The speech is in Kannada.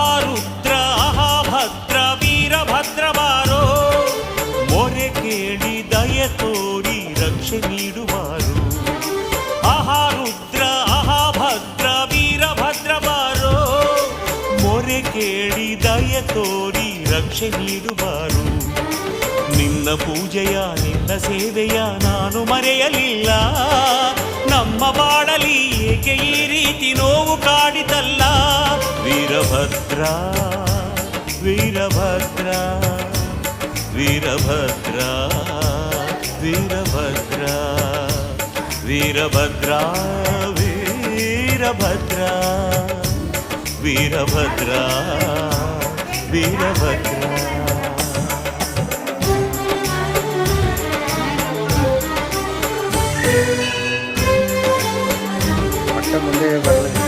ಆಹಾರುದ್ರ ಭದ್ರ ವೀರಭದ್ರ ಬಾರೋ, ಮೊರೆ ಕೇಳಿ ದಯ ತೋರಿ ರಕ್ಷೆ ನೀಡುವಾರು. ಆಹಾರುದ್ರ ಭದ್ರ ವೀರಭದ್ರ ಬಾರೋ, ಮೊರೆ ಕೇಳಿ ದಯ ತೋರಿ ರಕ್ಷೆ ನೀಡುವಾರು. ನಿನ್ನ ಪೂಜೆಯ ನಿನ್ನ ಸೇವೆಯ ನಾನು ಮರೆಯಲಿಲ್ಲ. ನಮ್ಮ ಬಾಳಲಿ ಏಕೆ ಈ ರೀತಿ ನೋವು ಕಾಡಿತಲ್ಲ. ವೀರಭದ್ರ ವೀರಭದ್ರ ವೀರಭದ್ರ ವೀರಭದ್ರ ವೀರಭದ್ರ ವೀರಭದ್ರ ವೀರಭದ್ರ ವೀರಭದ್ರ. ಮುಂದೆ ಬರಲಿದೆ.